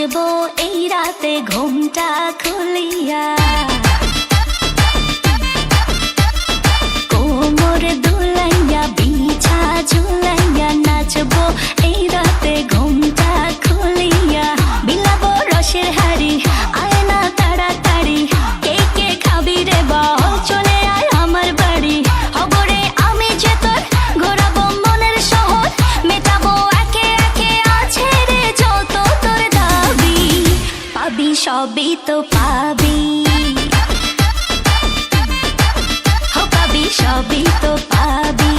নাচবো এই রাতে ঘুমটা খুলিয়া, কোমর দুলাইয়া বিছা ঝুলাইয়া নাচবো এই রাতে ঘুমটা খুলিয়া। বিলাবো রসের হাড়ি আয় না তাড়াতাড়ি, কে কে খাবি রে বল চলে আয় আমার বাড়ি। হবরে আমি যে তোর ঘোরাবো মনের শহর, মেটাবো একে একে আছে রে যত তোর দাবি। পাবি সবই তো পাবি, পাবি সবই তো পাবি।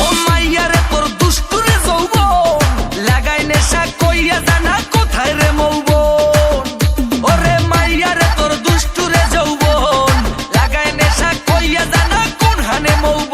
ও মাইয়ারে তোর দুষ্টুরে যৌবন লাগাই নেশা কইয়া জানা কোথায় রে মৌবন। ওরে মাইয়ারে তোর দুষ্টুরে যৌবন লাগাই নেশা কইয়া জানা কোন হানে মৌবন।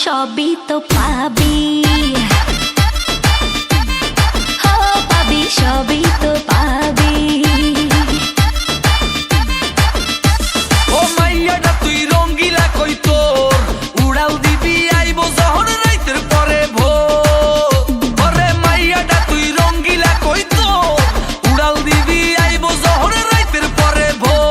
সবই তো পাবি, হো পাবি সবই তো পাবি। ও মাইয়াটা তুই রঙ্গিলা কই তোর উড়াল দিবি আইবো যখন রাইতের পরে ভোর। ওরে মাইয়াটা তুই রঙ্গিলা কই তোর উড়াল দিবি আইবো যখন রাইতের পরে ভোর।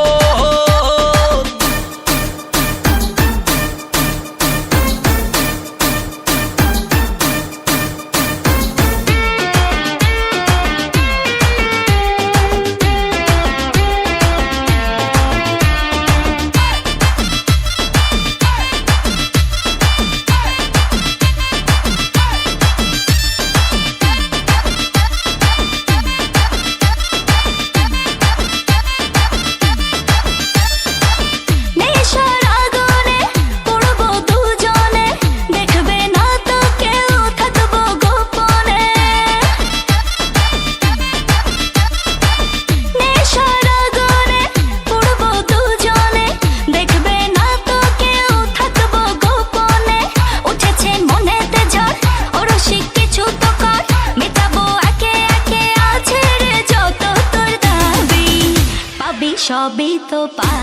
সবই তো পা